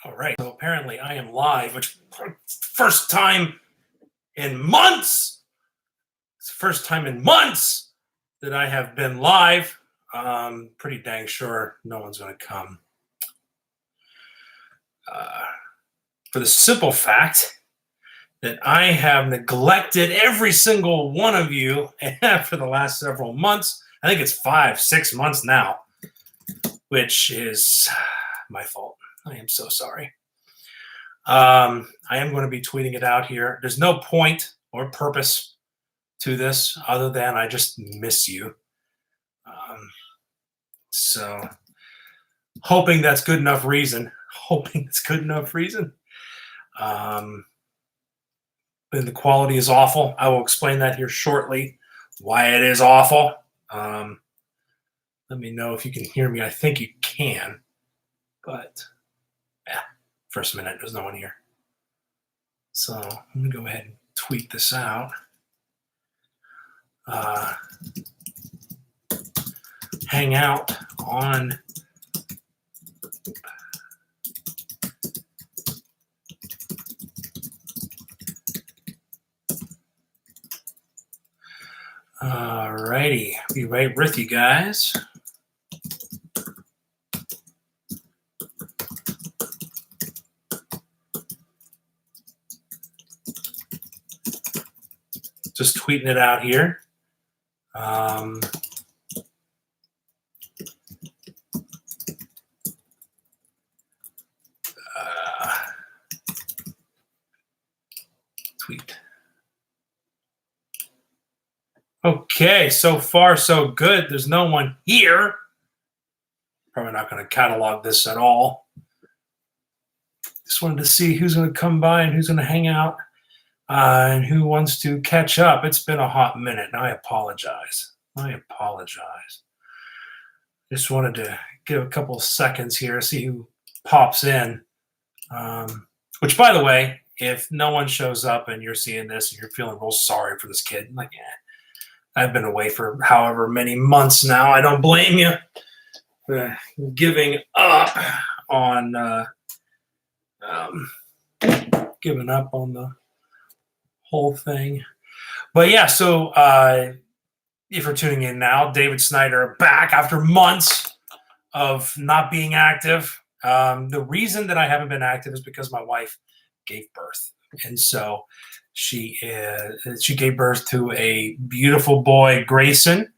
All right, so apparently I am live, which first time in months. It's the first time in months that I have been live. Pretty dang sure no one's going to come. For the simple fact that I have neglected every single one of you for the last several months. I think it's 5-6 months now, which is my fault. I am so sorry. I am going to be tweeting it out here. There's no point or purpose to this other than I just miss you. So hoping that's good enough reason. Hoping it's good enough reason. And the quality is awful. I will explain that here shortly, why it is awful. Let me know if you can hear me. I think you can, but yeah, first minute, there's no one here. So I'm gonna go ahead and tweet this out. Hangout on Alrighty, be right with you guys. Just tweeting it out here. Tweet. Okay, so far so good. There's no one here. Probably not going to catalog this at all. Just wanted to see who's going to come by and who's going to hang out and who wants to catch up. It's been a hot minute, and I apologize. Just wanted to give a couple of seconds here, see who pops in. Which, by the way, if no one shows up and you're seeing this and you're feeling real sorry for this kid, I'm like, yeah. I've been away for however many months now. I don't blame you for giving up on the whole thing. But yeah, so if you're tuning in now, David Snyder back after months of not being active. The reason that I haven't been active is because my wife gave birth. And so she gave birth to a beautiful boy, Grayson,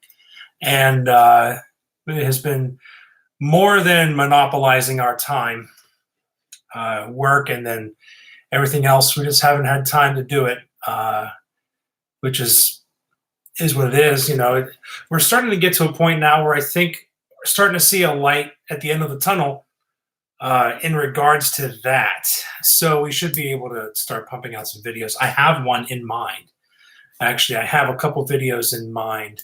and it has been more than monopolizing our time, work, and then everything else. We just haven't had time to do it, which is what it is. You know, we're starting to get to a point now where I think we're starting to see a light at the end of the tunnel. In regards to that. So we should be able to start pumping out some videos. I have one in mind. Actually, I have a couple videos in mind.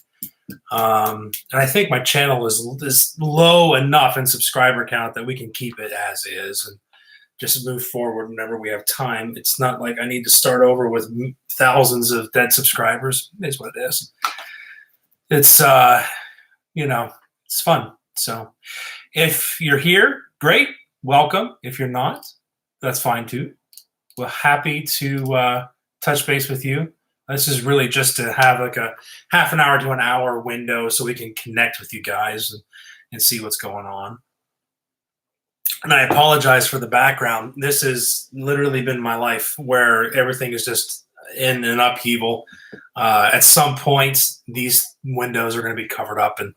And I think my channel is low enough in subscriber count that we can keep it as is and just move forward whenever we have time. It's not like I need to start over with thousands of dead subscribers. It is what it is. It's, it's fun. So if you're here, great. Welcome. If you're not, that's fine too. We're happy to touch base with you. This is really just to have like a half an hour to an hour window so we can connect with you guys and see what's going on. And I apologize for the background. This has literally been my life where everything is just in an upheaval. At some point, these windows are going to be covered up, and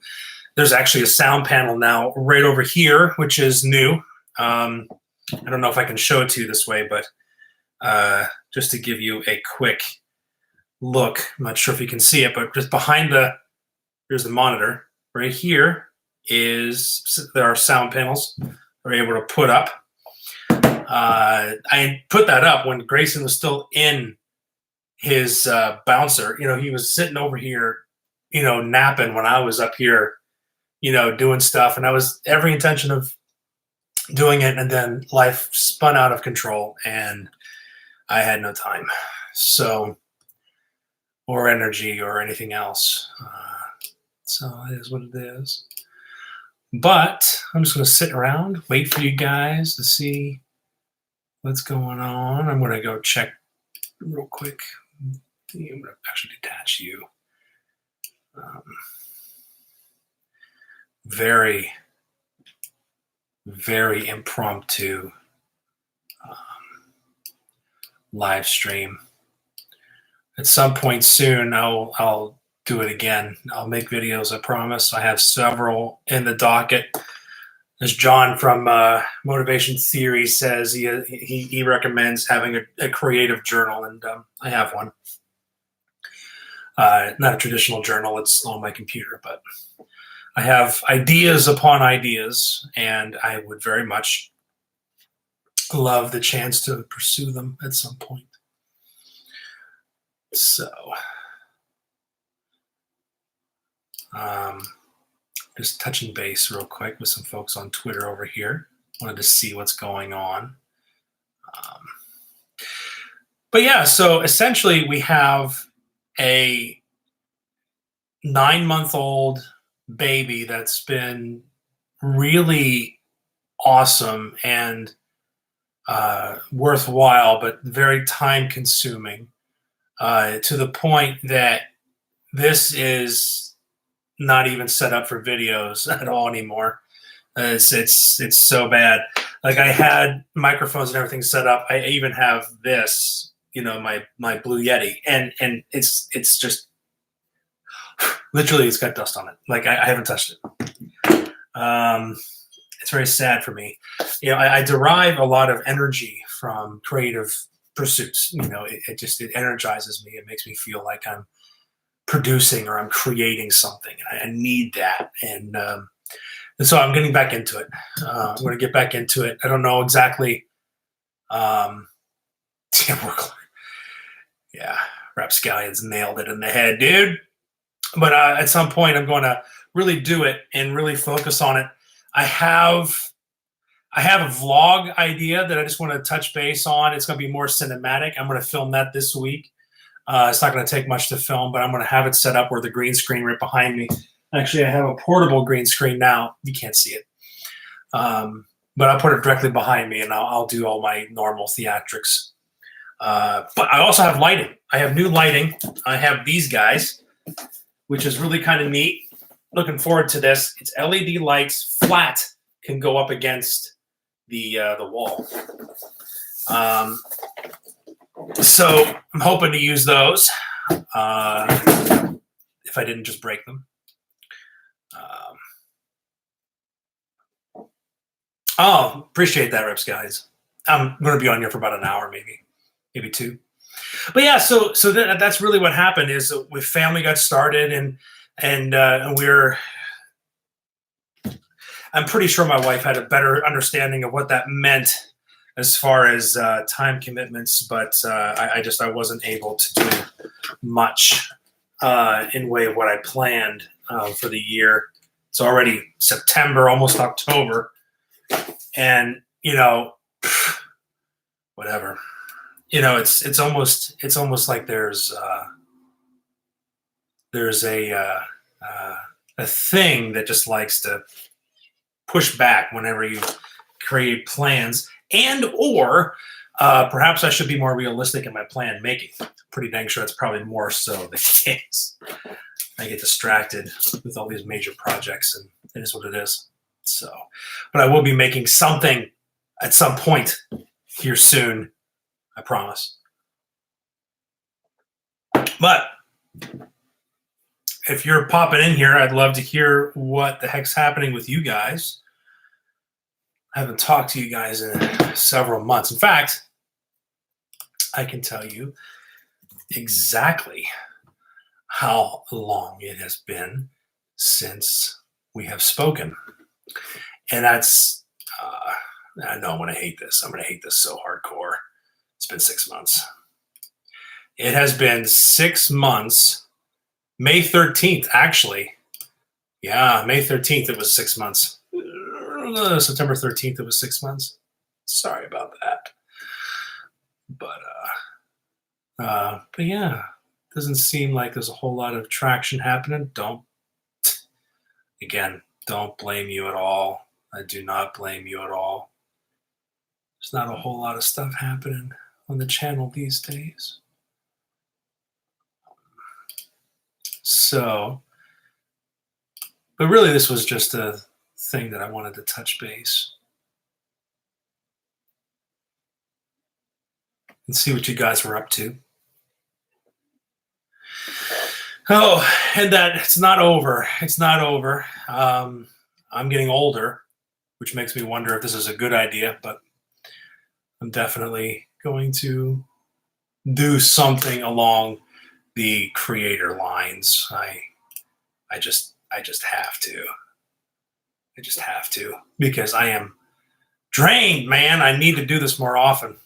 there's actually a sound panel now right over here, which is new. I don't know if I can show it to you this way, but just to give you a quick look, I'm not sure if you can see it, but just behind here's the monitor. Right here there are sound panels we're able to put up. I put that up when Grayson was still in his bouncer. You know, he was sitting over here, napping when I was up here, doing stuff. And I was every intention of doing it, and then life spun out of control and I had no time, or energy or anything else. So it is what it is. But I'm just going to sit around, wait for you guys to see what's going on. I'm going to go check real quick. I'm going to actually detach you. Very, very impromptu live stream. At some point soon, I'll do it again. I'll make videos, I promise. I have several in the docket. As John from Motivation Theory says, he recommends having a creative journal, and I have one. Not a traditional journal, it's on my computer, but I have ideas upon ideas, and I would very much love the chance to pursue them at some point. So, just touching base real quick with some folks on Twitter over here. Wanted to see what's going on. But yeah, so essentially we have a 9-month-old baby that's been really awesome and worthwhile, but very time consuming, to the point that this is not even set up for videos at all anymore. It's so bad. Like, I had microphones and everything set up. I even have this, my Blue Yeti, and it's just literally, it's got dust on it. Like, I haven't touched it. It's very sad for me. I derive a lot of energy from creative pursuits. It energizes me. It makes me feel like I'm producing or I'm creating something. I need that. And so I'm getting back into it. I'm going to get back into it. I don't know exactly. Yeah, Rapscallions nailed it in the head, dude. But at some point, I'm going to really do it and really focus on it. I have a vlog idea that I just want to touch base on. It's going to be more cinematic. I'm going to film that this week. It's not going to take much to film, but I'm going to have it set up where the green screen right behind me. Actually, I have a portable green screen now. You can't see it. But I'll put it directly behind me, and I'll do all my normal theatrics. But I also have lighting. I have new lighting. I have these guys, which is really kind of neat. Looking forward to this. It's LED lights, flat, can go up against the wall. So I'm hoping to use those if I didn't just break them. Appreciate that, Reps guys. I'm going to be on here for about an hour, maybe two. But yeah, so that's really what happened. Is with family got started, and I'm pretty sure my wife had a better understanding of what that meant as far as time commitments, but I wasn't able to do much in way of what I planned for the year. It's already September, almost October, and whatever. It's almost like there's a thing that just likes to push back whenever you create plans, or perhaps I should be more realistic in my plan making. Pretty dang sure that's probably more so the case. I get distracted with all these major projects, and it is what it is. So, but I will be making something at some point here soon, I promise. But if you're popping in here, I'd love to hear what the heck's happening with you guys. I haven't talked to you guys in several months. In fact, I can tell you exactly how long it has been since we have spoken. And that's, I know I'm going to hate this. I'm going to hate this so hardcore. It's been 6 months. It has been 6 months. May 13th, actually. Yeah, May 13th, it was 6 months. September 13th, it was 6 months. Sorry about that. But yeah, doesn't seem like there's a whole lot of traction happening. Don't blame you at all. I do not blame you at all. There's not a whole lot of stuff happening on the channel these days. So, but really this was just a thing that I wanted to touch base and see what you guys were up to. Oh, and that it's not over. It's not over. I'm getting older, which makes me wonder if this is a good idea, but I'm definitely going to do something along the creator lines. I just have to. I just have to, because I am drained, man. I need to do this more often.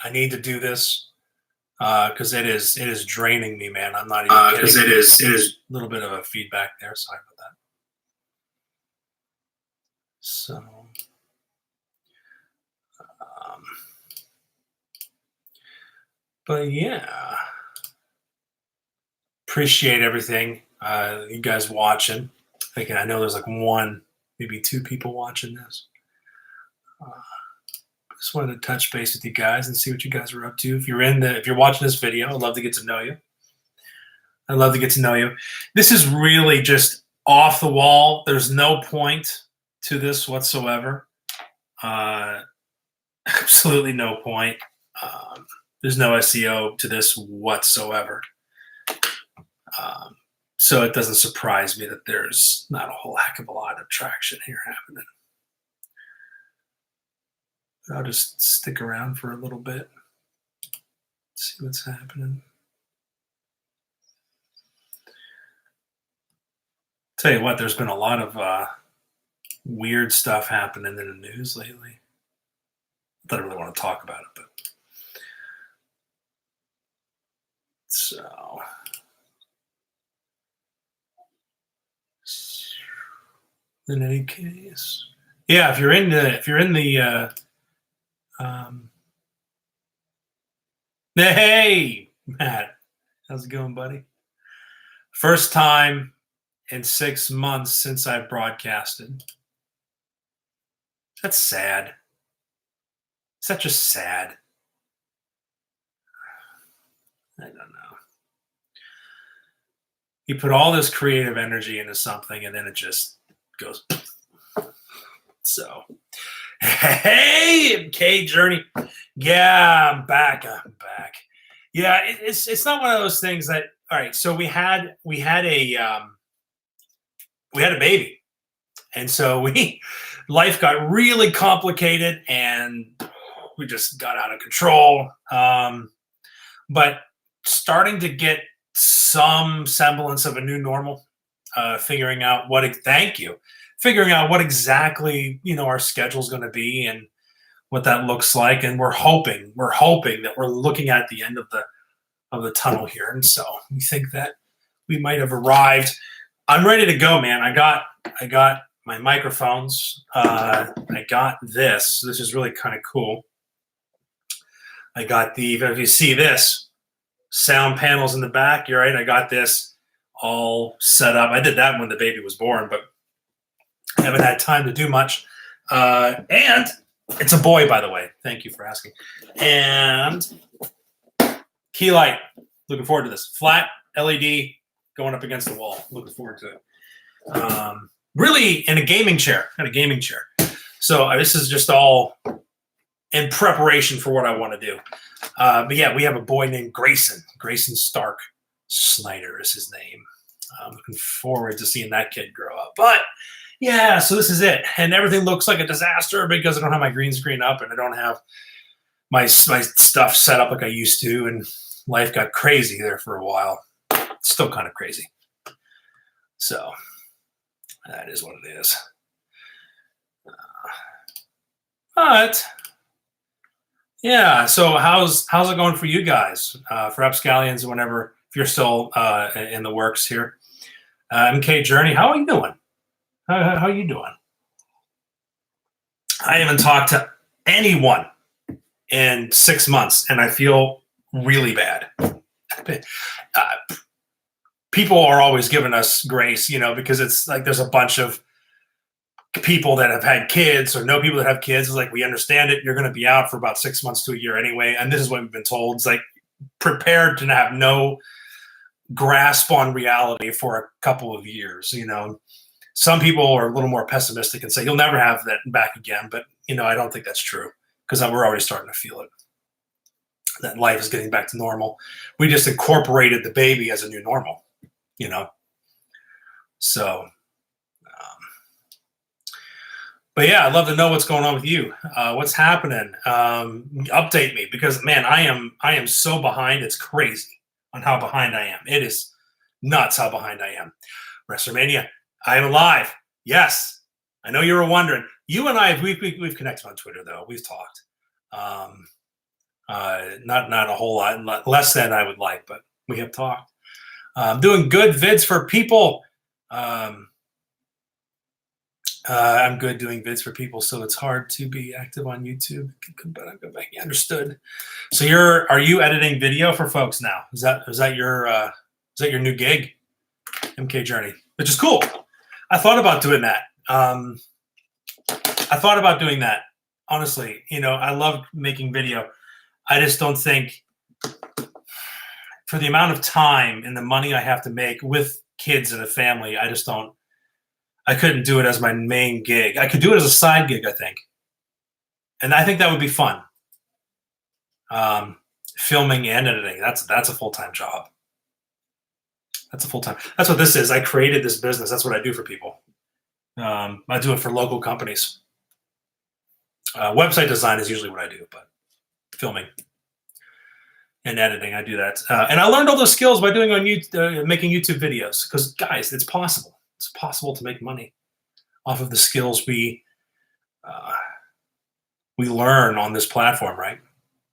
I need to do this because it is draining me, man. I'm not even kidding. Because it is a little bit of a feedback there. Sorry about that. So, but yeah, appreciate everything. You guys watching. I know there's like one, maybe two people watching this. Just wanted to touch base with you guys and see what you guys are up to. If you're watching this video, I'd love to get to know you. I'd love to get to know you. This is really just off the wall. There's no point to this whatsoever. Absolutely no point. There's no SEO to this whatsoever. So it doesn't surprise me that there's not a whole heck of a lot of traction here happening. I'll just stick around for a little bit, see what's happening. Tell you what, there's been a lot of weird stuff happening in the news lately. I don't really want to talk about it, but so in any case, yeah, if you're in the hey Matt, how's it going, buddy? First time in 6 months since I've broadcasted. That's sad. Such a sad. I don't know. You put all this creative energy into something and then it just goes. So, hey, K Journey. Yeah, I'm back. Yeah, it's not one of those things that. All right, so we had a baby, and so life got really complicated, and we just got out of control. But starting to get some semblance of a new normal, figuring out what exactly our schedule is going to be and what that looks like, and we're hoping that we're looking at the end of the tunnel here, and so we think that we might have arrived. I'm ready to go, man. I got my microphones. I got this. This is really kind of cool. I got if you see this, sound panels in the back. You're right. I got this all set up. I did that when the baby was born, but I haven't had time to do much. And it's a boy, by the way. Thank you for asking. And key light. Looking forward to this. Flat LED going up against the wall. Looking forward to it. Really in a gaming chair. Got a gaming chair. So this is just all in preparation for what I want to do. But yeah, we have a boy named Grayson. Grayson Stark Snyder is his name. I'm looking forward to seeing that kid grow up. But yeah, so this is it. And everything looks like a disaster because I don't have my green screen up and I don't have my stuff set up like I used to. And life got crazy there for a while. It's still kind of crazy. So that is what it is. But yeah, so how's it going for you guys? For Upscallions or whenever, if you're still in the works here. MK Journey, how are you doing? How are you doing? I haven't talked to anyone in 6 months, and I feel really bad. People are always giving us grace, because it's like there's a bunch of people that have had kids or know people that have kids. It's like, we understand it. You're going to be out for about 6 months to a year anyway. And this is what we've been told. It's like, prepared to have no grasp on reality for a couple of years. Some people are a little more pessimistic and say you'll never have that back again. But, I don't think that's true, because we're already starting to feel it. That life is getting back to normal. We just incorporated the baby as a new normal, So, but yeah, I'd love to know what's going on with you. What's happening? Update me, because man, I am so behind. It's crazy on how behind I am. It is nuts how behind I am. WrestleMania, I am alive. Yes, I know you were wondering. You and I, we've connected on Twitter though. We've talked. Not a whole lot, less than I would like, but we have talked. Doing good vids for people. I'm good doing vids for people, so it's hard to be active on YouTube. Understood. So are you editing video for folks now? Is that your new gig, MK Journey? Which is cool. I thought about doing that. Honestly, I love making video. I just don't think, for the amount of time and the money I have to make with kids and a family, I couldn't do it as my main gig. I could do it as a side gig, I think. And I think that would be fun. Filming and editing, that's a full-time job. That's what this is. I created this business. That's what I do for people. I do it for local companies. Website design is usually what I do, but filming and editing, I do that. And I learned all those skills by doing making YouTube videos, because guys, it's possible. It's possible to make money off of the skills we learn on this platform, right?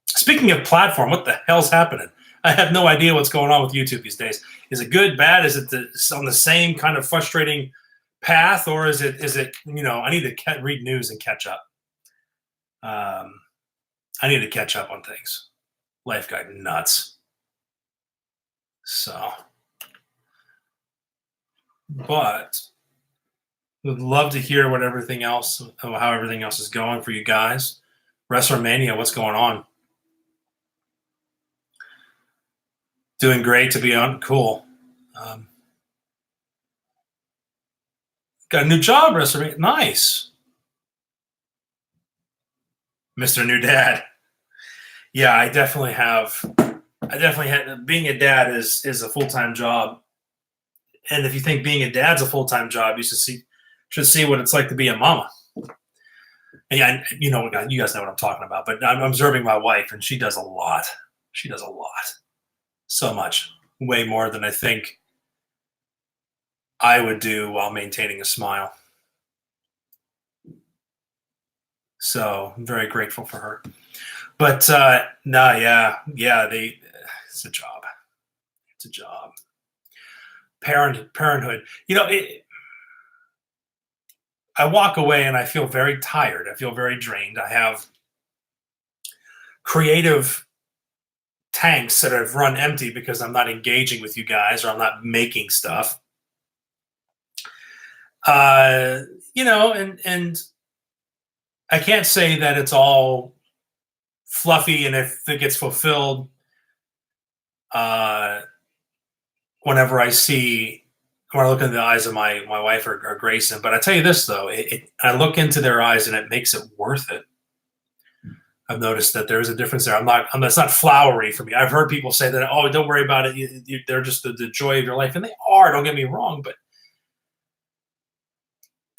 Speaking of platform, what the hell's happening? I have no idea what's going on with YouTube these days. Is it good, bad? Is it on the same kind of frustrating path, or is it? I need to read news and catch up. I need to catch up on things. Life got nuts. So. But would love to hear how everything else is going for you guys. WrestleMania, what's going on? Doing great to be on. Cool. Got a new job, WrestleMania. Nice. Mr. New Dad. Yeah, I definitely had. Being a dad is a full-time job. And if you think being a dad's a full-time job, you should see what it's like to be a mama. And yeah, you guys know what I'm talking about. But I'm observing my wife, and she does a lot. She does a lot. So much. Way more than I think I would do while maintaining a smile. So I'm very grateful for her. But it's a job. It's a job. Parenthood. I walk away and I feel very tired. I feel very drained. I have creative tanks that have run empty because I'm not engaging with you guys, or I'm not making stuff. And I can't say that it's all fluffy, and if it gets fulfilled, whenever I look in the eyes of my wife or Grayson. But I tell you this, though, I look into their eyes and it makes it worth it. I've noticed that there is a difference there. It's not flowery for me. I've heard people say that, oh, don't worry about it. They're just the joy of your life. And they are, don't get me wrong, but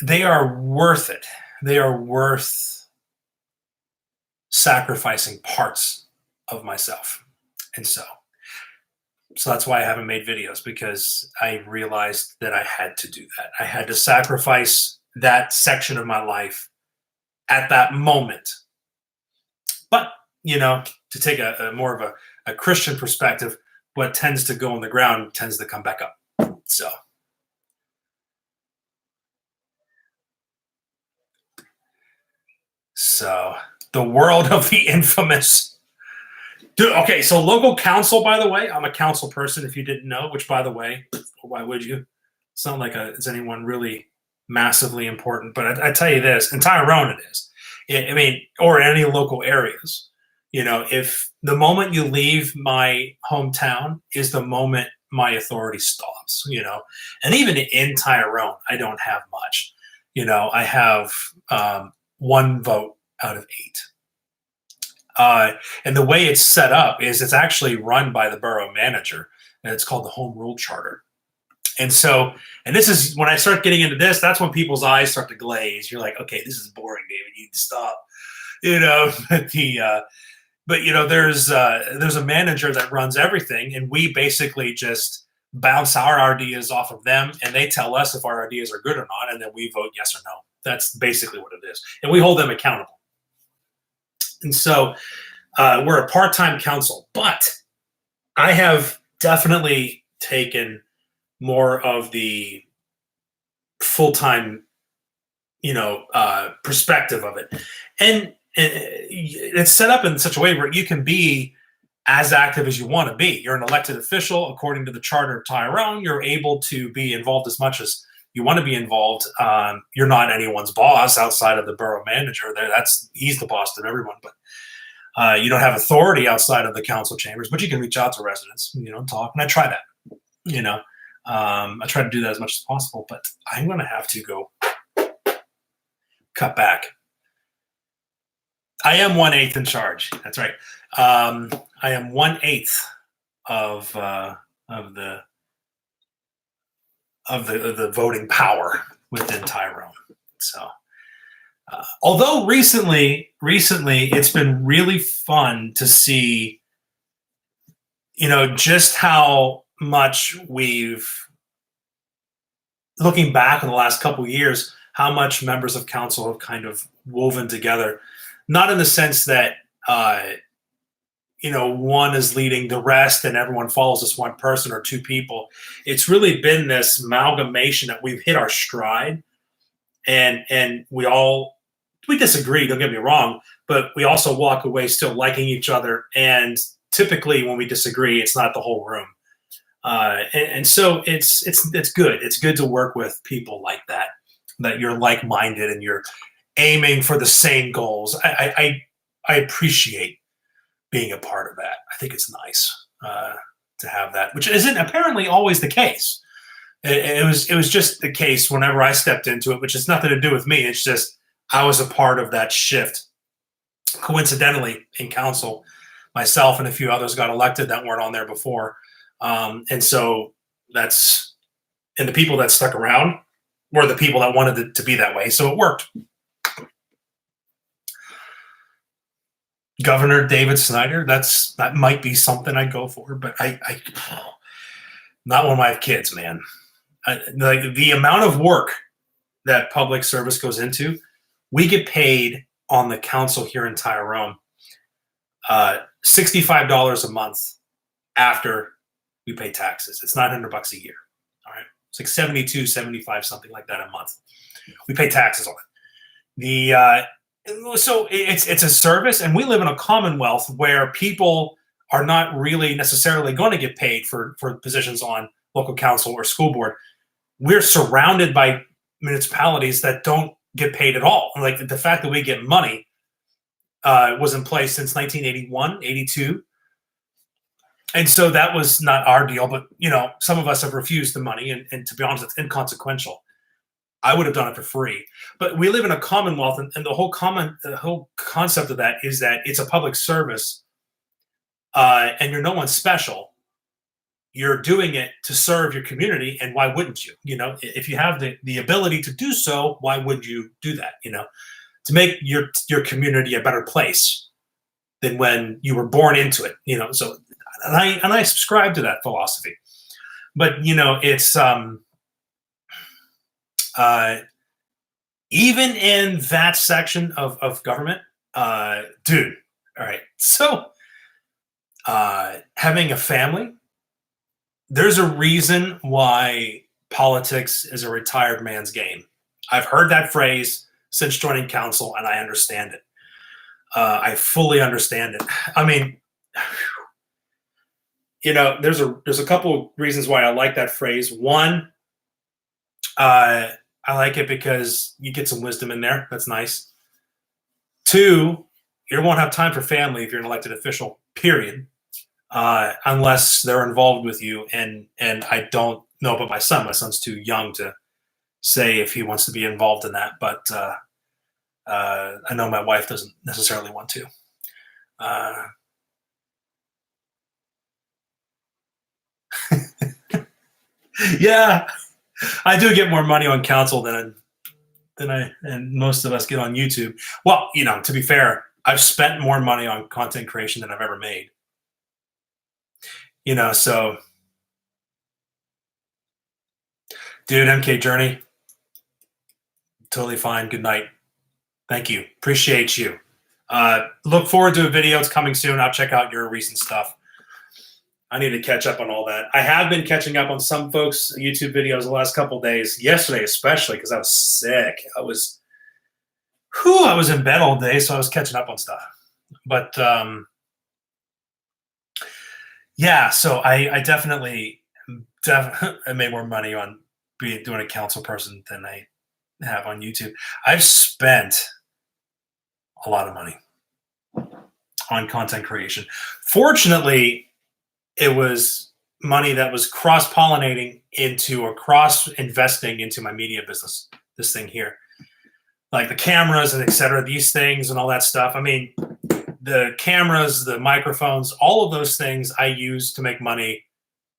they are worth it. They are worth sacrificing parts of myself. And so that's why I haven't made videos, because I realized that I had to do that. I had to sacrifice that section of my life at that moment. But, to take a more of a Christian perspective, what tends to go on the ground tends to come back up. So the world of the infamous. Dude, okay, so local council, by the way, I'm a council person, if you didn't know, which, by the way, why would you? It's not like it's anyone really massively important. But I tell you this, in Tyrone it is. I mean, or any local areas. If the moment you leave my hometown is the moment my authority stops. And even in Tyrone, I don't have much. I have one vote out of 8. And the way it's set up is it's actually run by the borough manager, and it's called the Home Rule Charter. And so, and this is when I start getting into this, that's when people's eyes start to glaze. You're like, okay, this is boring, David. You need to stop. But there's a manager that runs everything, and we basically just bounce our ideas off of them, and they tell us if our ideas are good or not, and then we vote yes or no. That's basically what it is, and we hold them accountable. And so we're a part-time council, but I have definitely taken more of the full-time, perspective of it. And it's set up in such a way where you can be as active as you want to be. You're an elected official. According to the Charter of Tyrone, you're able to be involved as much as you want to be involved. You're not anyone's boss outside of the borough manager. He's the boss of everyone, but you don't have authority outside of the council chambers, but you can reach out to residents, talk. And I try that, I try to do that as much as possible, but I'm going to have to go cut back. I am 1/8 in charge. That's right. I am 1/8 of the voting power within Tyrone. So, although recently it's been really fun to see, just how much looking back in the last couple of years, how much members of council have kind of woven together. Not in the sense that, one is leading the rest and everyone follows this one person or two people. It's really been this amalgamation that we've hit our stride, and we disagree, don't get me wrong, but we also walk away still liking each other. And typically when we disagree, it's not the whole room. And so it's good. It's good to work with people like that you're like-minded and you're aiming for the same goals. I appreciate being a part of that. I think it's nice to have that, which isn't apparently always the case. It was just the case whenever I stepped into it, which has nothing to do with me. It's just I was a part of that shift. Coincidentally, in council, myself and a few others got elected that weren't on there before, and so and the people that stuck around were the people that wanted it to be that way. So it worked. Governor David Snyder, that might be something I'd go for, but I not when I have kids, man. The amount of work that public service goes into, we get paid on the council here in Tyrone $65 a month after we pay taxes. It's $900 a year. All right. It's like 72, 75, something like that a month. We pay taxes on it. So it's a service, and we live in a commonwealth where people are not really necessarily going to get paid for positions on local council or school board. We're surrounded by municipalities that don't get paid at all. Like the fact that we get money was in place since 1981, 82. And so that was not our deal, but some of us have refused the money, and to be honest, it's inconsequential. I would have done it for free. But we live in a commonwealth, and the whole concept of that is that it's a public service, and you're no one special. You're doing it to serve your community, and why wouldn't you? If you have the ability to do so, why would you do that? To make your community a better place than when you were born into it. So and I subscribe to that philosophy. But it's even in that section of government, dude. All right. So having a family, there's a reason why politics is a retired man's game. I've heard that phrase since joining council, and I understand it. I fully understand it. I mean, there's a couple of reasons why I like that phrase. One, I I like it because you get some wisdom in there. That's nice. 2, you won't have time for family if you're an elected official, period, unless they're involved with you. And I don't know about my son. My son's too young to say if he wants to be involved in that. But I know my wife doesn't necessarily want to. Yeah, I do get more money on council than I and most of us get on YouTube. Well, to be fair, I've spent more money on content creation than I've ever made. So dude, MK Journey, totally fine. Good night. Thank you. Appreciate you. Look forward to a video. It's coming soon. I'll check out your recent stuff. I need to catch up on all that. I have been catching up on some folks' YouTube videos the last couple of days. Yesterday, especially, because I was sick. I was in bed all day, so I was catching up on stuff. But yeah, so I definitely I made more money on doing a council person than I have on YouTube. I've spent a lot of money on content creation. Fortunately, it was money that was cross-pollinating into or cross-investing into my media business, this thing here. Like the cameras and et cetera, these things and all that stuff. I mean, the cameras, the microphones, all of those things I use to make money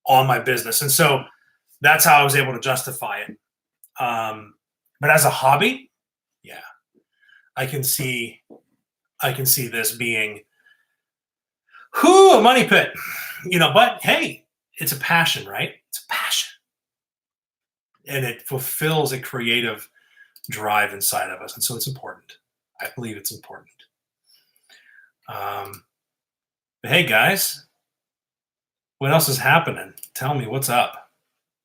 on my business. And so that's how I was able to justify it. But as a hobby, yeah, I can see this being a money pit, but hey, it's a passion, right? It's a passion. And it fulfills a creative drive inside of us. And so it's important. I believe it's important. But hey, guys, what else is happening? Tell me what's up.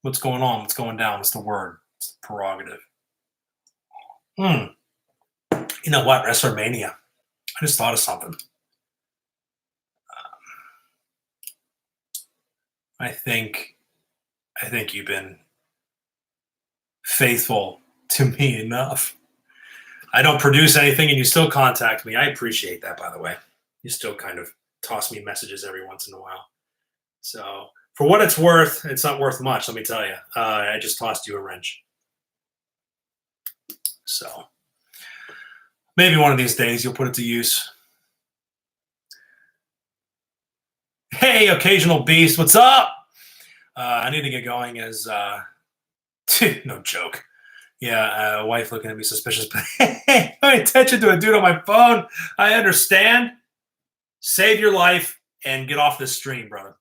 What's going on? What's going down? What's the word? What's the prerogative? You know what? WrestleMania. I just thought of something. I think you've been faithful to me enough. I don't produce anything and you still contact me. I appreciate that, by the way. You still kind of toss me messages every once in a while. So for what it's worth, it's not worth much, let me tell you. I just tossed you a wrench. So maybe one of these days you'll put it to use. Hey, occasional beast, what's up? I need to get going as no joke. Yeah, wife looking at me suspicious, but hey, pay attention to a dude on my phone. I understand. Save your life and get off this stream, brother.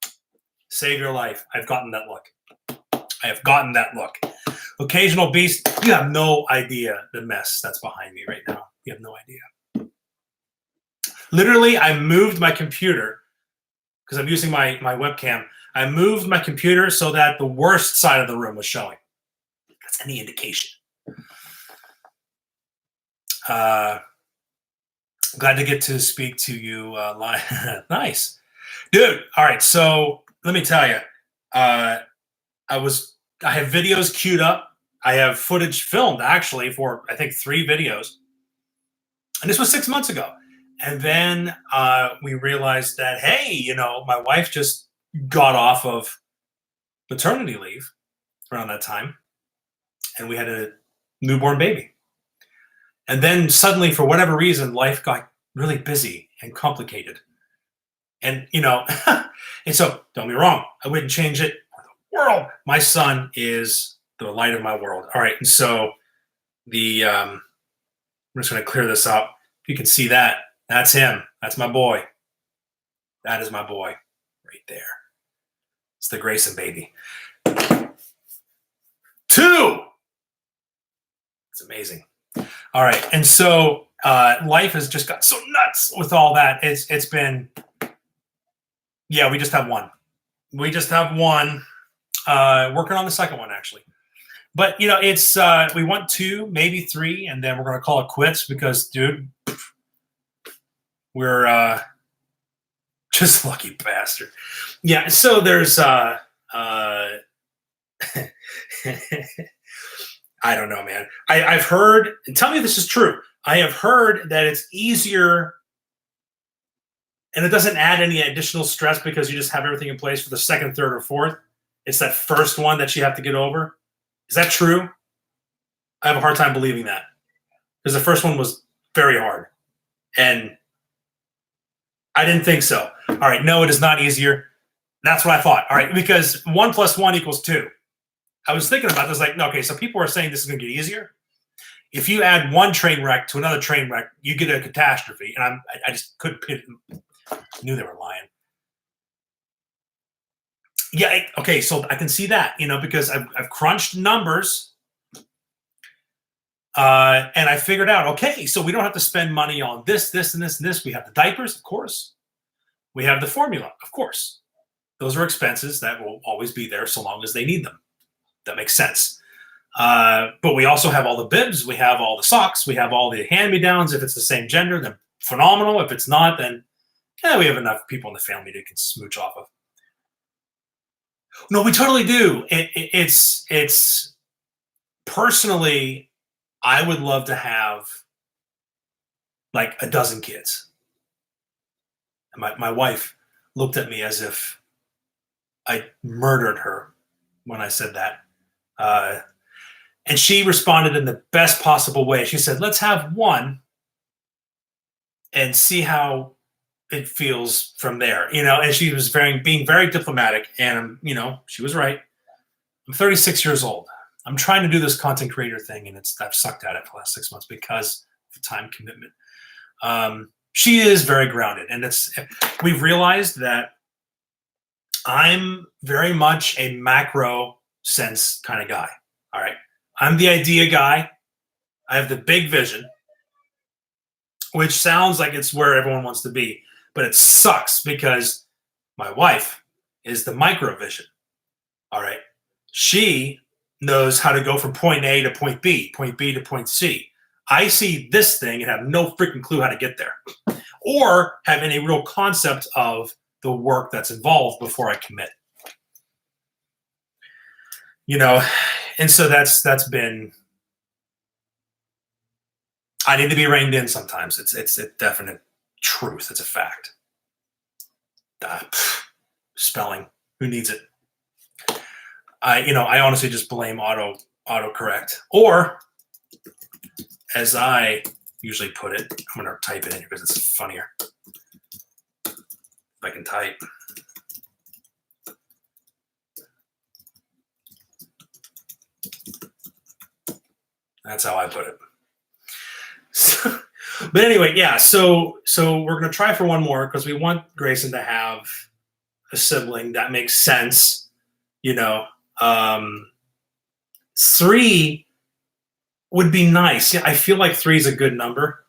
Save your life. I've gotten that look. I have gotten that look. Occasional beast, you have no idea the mess that's behind me right now. You have no idea. Literally, I moved my computer because I'm using my webcam. I moved my computer so that the worst side of the room was showing. That's any indication. Glad to get to speak to you live. Nice. Dude, all right, so let me tell you. I have videos queued up. I have footage filmed, actually, for, I think, 3 videos. And this was 6 months ago. And then we realized that, hey, my wife just got off of maternity leave around that time. And we had a newborn baby. And then suddenly, for whatever reason, life got really busy and complicated. And, and so don't be wrong. I wouldn't change it for the world. My son is the light of my world. All right. And so I'm just going to clear this up. If you can see that, that's him. That's my boy. That is my boy right there. It's the Grayson baby. 2. It's amazing. All right. And so life has just got so nuts with all that. It's been, yeah, we just have one. We just have one. Working on the second one, actually. But, it's, we want 2, maybe 3, and then we're going to call it quits because, dude, we're just lucky bastard. Yeah. So there's, I don't know, man. I've heard, and tell me if this is true. I have heard that it's easier and it doesn't add any additional stress because you just have everything in place for the second, third, or fourth. It's that first one that you have to get over. Is that true? I have a hard time believing that because the first one was very hard. And I didn't think so. All right, no, it is not easier. That's what I thought. All right, because 1 + 1 = 2. I was thinking about this, like, okay, so people are saying this is going to get easier. If you add one train wreck to another train wreck, you get a catastrophe. And I just couldn't pit. Knew they were lying. Yeah, okay, so I can see that, because I've crunched numbers, and I figured out, okay, so we don't have to spend money on this, this, and this, and this. We have the diapers, of course. We have the formula, of course. Those are expenses that will always be there so long as they need them. That makes sense. But we also have all the bibs. We have all the socks. We have all the hand-me-downs. If it's the same gender, then phenomenal. If it's not, then we have enough people in the family that can smooch off of. No, we totally do. It's personally, I would love to have like a dozen kids. And my wife looked at me as if I murdered her when I said that. And she responded in the best possible way. She said, let's have one and see how it feels from there, and she was being very diplomatic, and she was right. I'm 36 years old. I'm trying to do this content creator thing, and I've sucked at it for the last 6 months because of the time commitment. She is very grounded, and we've realized that I'm very much a macro sense kind of guy. All right. I'm the idea guy. I have the big vision, which sounds like it's where everyone wants to be. But it sucks because my wife is the micro vision. All right. She knows how to go from point A to point B to point C. I see this thing and have no freaking clue how to get there or have any real concept of the work that's involved before I commit. And so that's been, I need to be reined in sometimes. It's a definite truth. It's a fact. Spelling, who needs it? I honestly just blame autocorrect, or as I usually put it, I'm going to type it in here because it's funnier. If I can type. That's how I put it. But anyway, yeah. So we're going to try for one more because we want Grayson to have a sibling that makes sense. 3 would be nice. Yeah, I feel like 3 is a good number.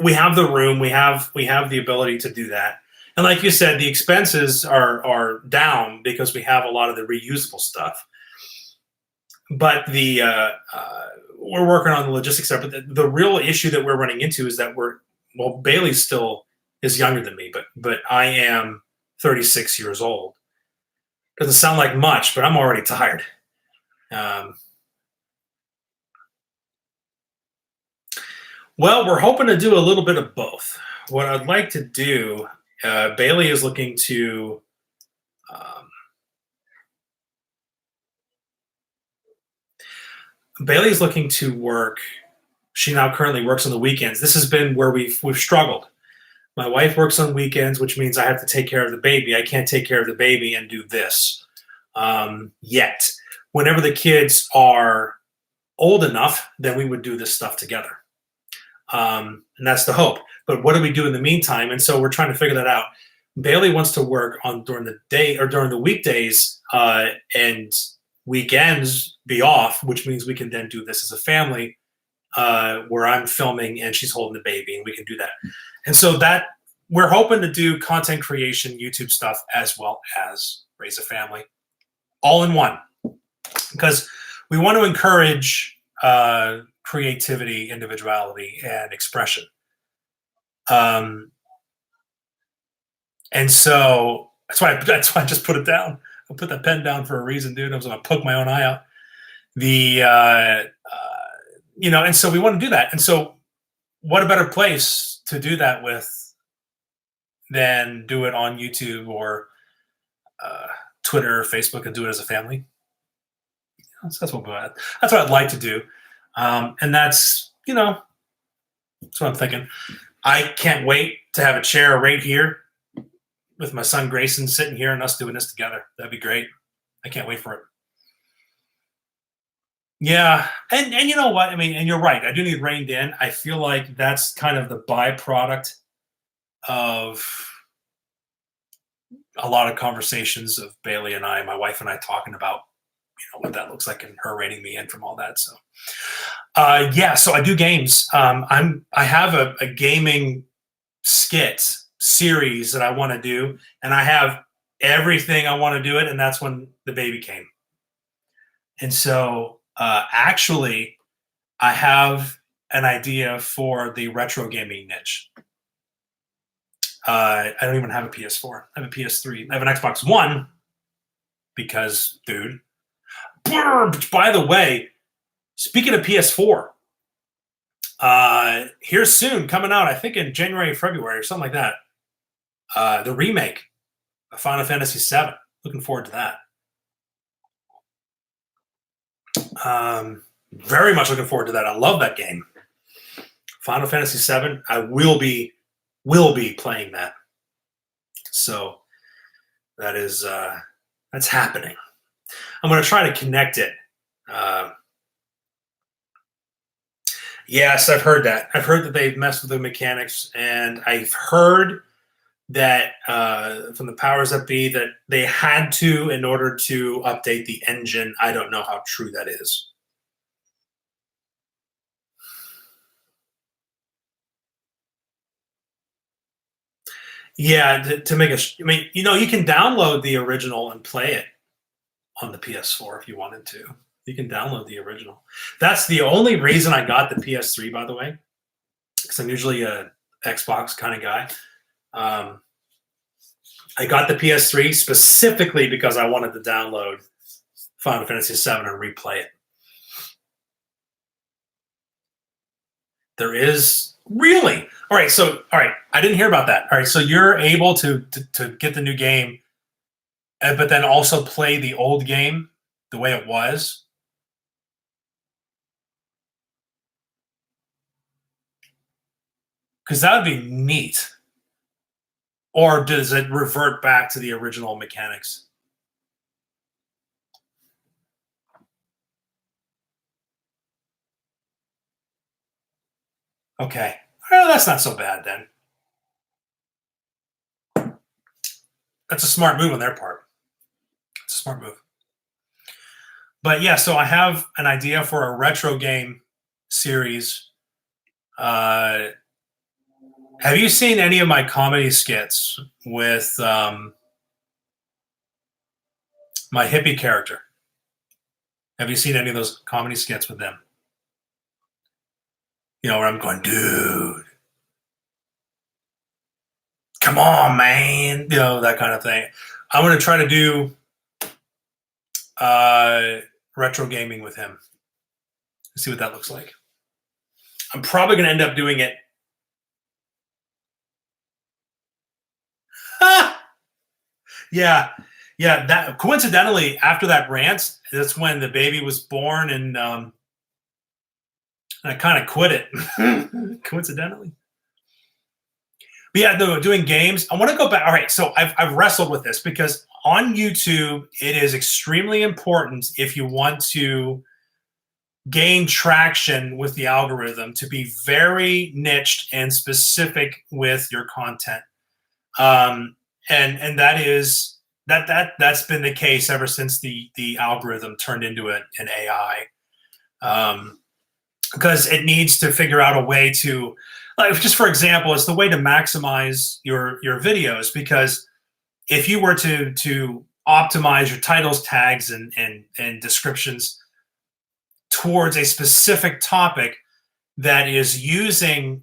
We have the room. We have the ability to do that. And like you said, the expenses are down because we have a lot of the reusable stuff. But we're working on the logistics stuff. But the real issue that we're running into is that Bailey still is younger than me, but I am 36 years old. Doesn't sound like much, but I'm already tired. Well, we're hoping to do a little bit of both. What I'd like to do, Bailey is looking to work. She now currently works on the weekends. This has been where we've struggled. My wife works on weekends, which means I have to take care of the baby. I can't take care of the baby and do this yet. Whenever the kids are old enough, then we would do this stuff together. And that's the hope. But what do we do in the meantime? And so we're trying to figure that out. Bailey wants to work during the day or during the weekdays and weekends be off, which means we can then do this as a family where I'm filming and she's holding the baby, and we can do that. And so that we're hoping to do content creation, YouTube stuff, as well as raise a family all in one, because we want to encourage creativity, individuality, and expression. And so that's why I just put it down. I put that pen down for a reason, dude. I was going to poke my own eye out. The and so we want to do that. And so, what a better place to do that with than do it on YouTube or uh, Twitter, or Facebook, and do it as a family. That's what I'd like to do, and that's what I'm thinking. I can't wait to have a chair right here with my son Grayson sitting here and us doing this together. That'd be great. I can't wait for it. Yeah, and you know what? I mean, and you're right. I do need reined in. I feel like that's kind of the byproduct of a lot of conversations of Bailey and I, my wife and I, talking about what that looks like and her rating me in from all that. So, yeah. So I do games. I have a gaming skit series that I want to do, and I have everything I want to do it, and that's when the baby came. And so, actually, I have an idea for the retro gaming niche. I don't even have a PS4. I have a PS3. I have an Xbox One because, dude. By the way, speaking of PS4, here's soon coming out. I think in January, February, or something like that. The remake of Final Fantasy VII. Looking forward to that. Very much looking forward to that. I love that game. Final Fantasy VII. I will be playing that. So that's happening. I'm going to try to connect it. Yes, I've heard that. I've heard that they've messed with the mechanics, and I've heard that from the powers that be that they had to in order to update the engine. I don't know how true that is. Yeah, to make I mean, you can download the original and play it on the PS4 if you wanted to. You can download the original. That's the only reason I got the PS3, by the way, because I'm usually a Xbox kind of guy. I got the PS3 specifically because I wanted to download Final Fantasy VII and replay it. There is really all right. So all right, I didn't hear about that. All right, so you're able to get the new game, but then also play the old game the way it was. Because that would be neat. Or does it revert back to the original mechanics? Okay. Well, that's not so bad then. That's a smart move on their part. It's a smart move. But yeah, so I have an idea for a retro game series. Have you seen any of my comedy skits with my hippie character? Have you seen any of those comedy skits with them? Where I'm going, dude, come on, man, that kind of thing. I'm going to try to do retro gaming with him. See what that looks like. I'm probably going to end up doing it. Yeah. That coincidentally, after that rant, that's when the baby was born, and I kind of quit it. Coincidentally. But yeah, doing games. I want to go back. All right, so I've wrestled with this because on YouTube, it is extremely important if you want to gain traction with the algorithm to be very niched and specific with your content. And that's been the case ever since the algorithm turned into an AI. Because it needs to figure out a way to, like, just for example, it's the way to maximize your videos. Because if you were to optimize your titles, tags, and descriptions towards a specific topic that is using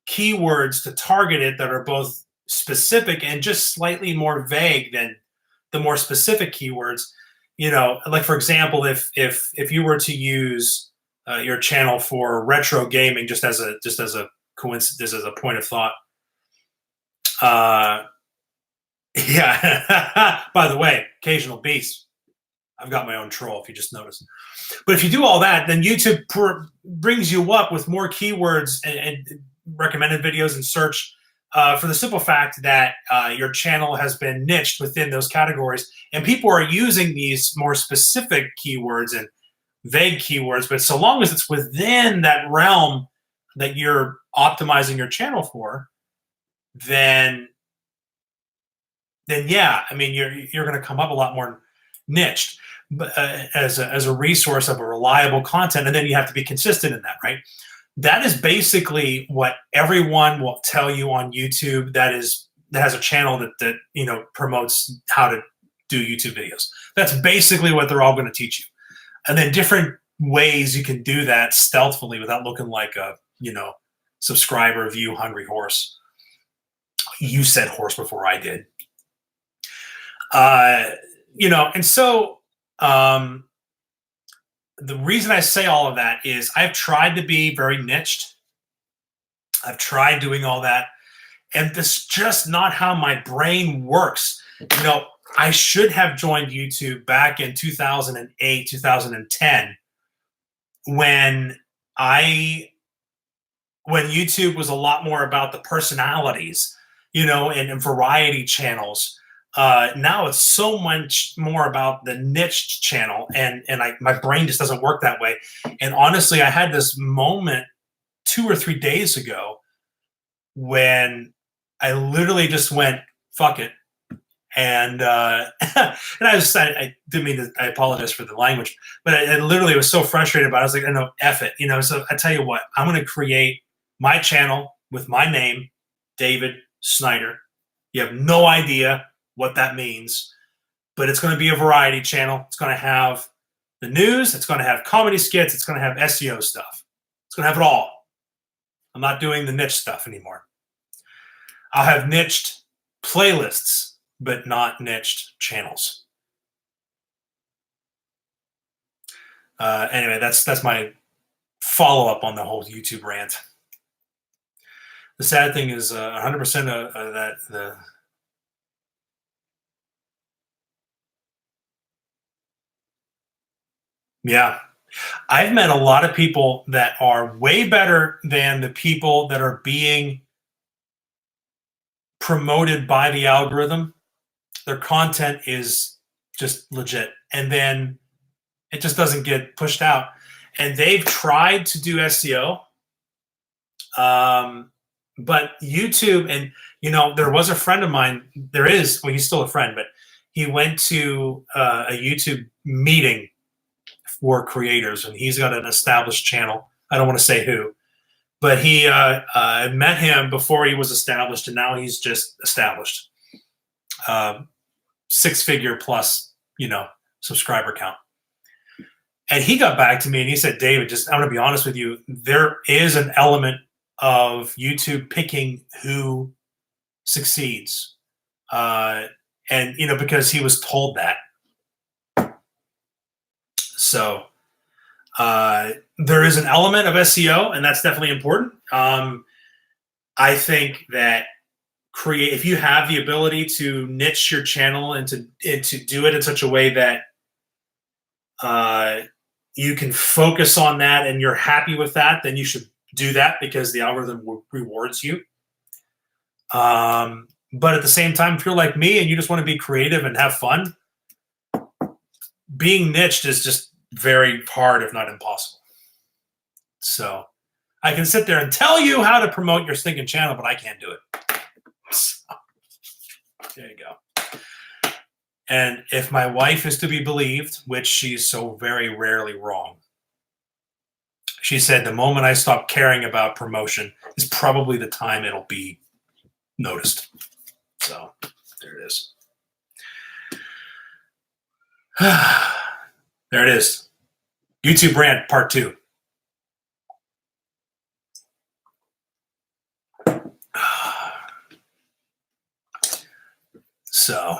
keywords to target it that are both specific and just slightly more vague than the more specific keywords, like for example, if you were to use your channel for retro gaming, just as a coincidence, as a point of thought. Uh, yeah. By the way, occasional beast. I've got my own troll, if you just noticed. But if you do all that, then YouTube brings you up with more keywords and recommended videos and search, for the simple fact that your channel has been niched within those categories, and people are using these more specific keywords and vague keywords. But so long as it's within that realm that you're optimizing your channel for, then yeah, I mean you're going to come up a lot more niched, but as a resource of a reliable content, and then you have to be consistent in that, right? That is basically what everyone will tell you on YouTube. That has a channel that promotes how to do YouTube videos. That's basically what they're all going to teach you, and then different ways you can do that stealthily without looking like a subscriber view hungry horse. You said horse before I did. And so the reason I say all of that is I've tried to be very niched. I've tried doing all that, and this is just not how my brain works. I should have joined YouTube back in 2008, 2010, when YouTube was a lot more about the personalities, and variety channels. Now it's so much more about the niche channel, and my brain just doesn't work that way. And honestly, I had this moment 2 or 3 days ago when I literally just went, "Fuck it," and and I didn't mean to. I apologize for the language, but I literally was so frustrated about it. I was like, "No, F it," So I tell you what, I'm going to create my channel with my name, David Snyder. You have no idea what that means, but it's going to be a variety channel. It's going to have the news. It's going to have comedy skits. It's going to have SEO stuff. It's going to have it all. I'm not doing the niche stuff anymore. I'll have niched playlists, but not niched channels. Anyway, that's my follow-up on the whole YouTube rant. The sad thing is 100% of that yeah. I've met a lot of people that are way better than the people that are being promoted by the algorithm. Their content is just legit, and then it just doesn't get pushed out. And they've tried to do SEO, but YouTube, and there was a friend of mine. Well, he's still a friend, but he went to a YouTube meeting for creators, and he's got an established channel. I don't want to say who, but he met him before he was established, and now he's just established. 6-figure plus, subscriber count. And he got back to me and he said, "David, I'm going to be honest with you. There is an element of YouTube picking who succeeds." And, because he was told that. So there is an element of SEO, and that's definitely important. I think that if you have the ability to niche your channel and to do it in such a way that you can focus on that and you're happy with that, then you should do that, because the algorithm rewards you. But at the same time, if you're like me and you just want to be creative and have fun, being niched is just very hard, if not impossible. So I can sit there and tell you how to promote your stinking channel, but I can't do it. So, there you go. And if my wife is to be believed, which she's so very rarely wrong, she said the moment I stop caring about promotion is probably the time it'll be noticed. So there it is. There it is. YouTube rant part 2. So,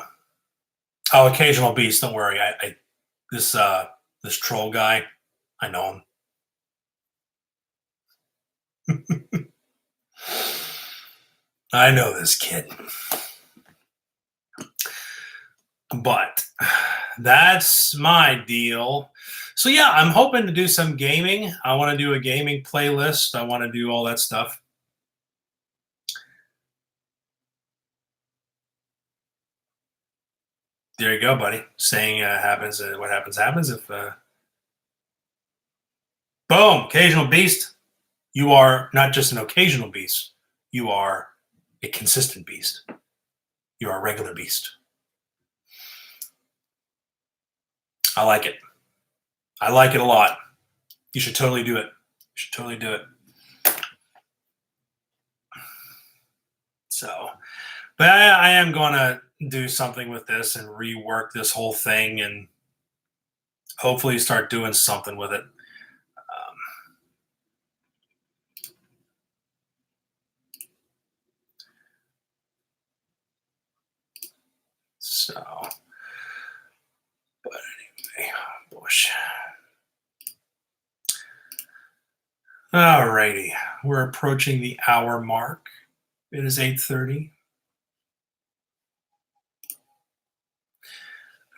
occasional beast. Don't worry. This this troll guy, I know him. I know this kid. But that's my deal. So yeah, I'm hoping to do some gaming. I want to do a gaming playlist. I want to do all that stuff. There you go, buddy. Saying happens. What happens happens. If boom, occasional beast. You are not just an occasional beast. You are a consistent beast. You are a regular beast. I like it. I like it a lot. You should totally do it. You should totally do it. So, but I am going to do something with this and rework this whole thing and hopefully start doing something with it. So, but anyway, bush. All righty, we're approaching the hour mark. It is 8:30.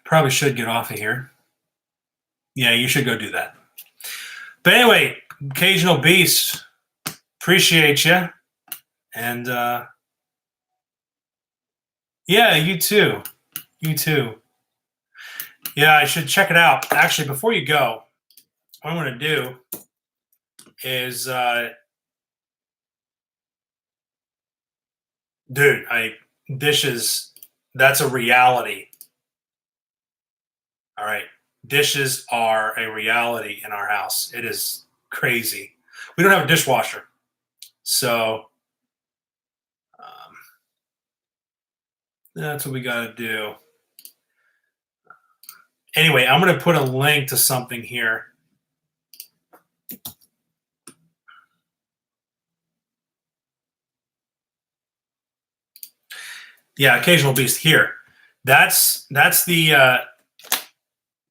Probably should get off of here. Yeah, you should go do that. But anyway, occasional beast, appreciate you. And yeah, you too. You too. Yeah, I should check it out. Actually, before you go, what I'm going to do is, dude, dishes, that's a reality. All right. Dishes are a reality in our house. It is crazy. We don't have a dishwasher. So that's what we got to do. Anyway, I'm going to put a link to something here. Yeah, occasional beast here. That's the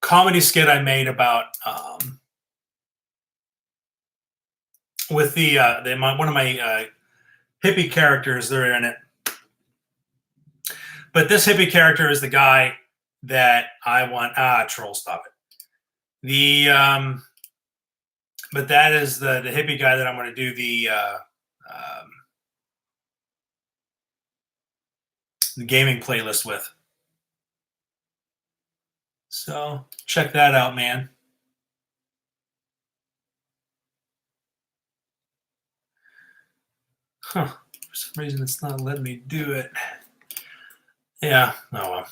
comedy skit I made about with the one of my hippie characters. They're in it, but this hippie character is the guy that I want. Troll, stop it. But that is the hippie guy that I'm going to do the gaming playlist with. So check that out, man. Huh. For some reason, it's not letting me do it. Yeah. Oh, well.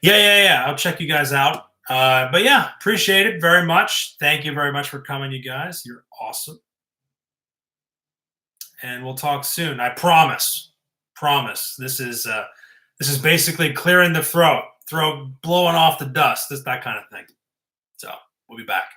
Yeah. I'll check you guys out. But yeah, appreciate it very much. Thank you very much for coming, you guys. You're awesome. And we'll talk soon. I promise. Promise. This is basically clearing the throat blowing off the dust, that kind of thing. So we'll be back.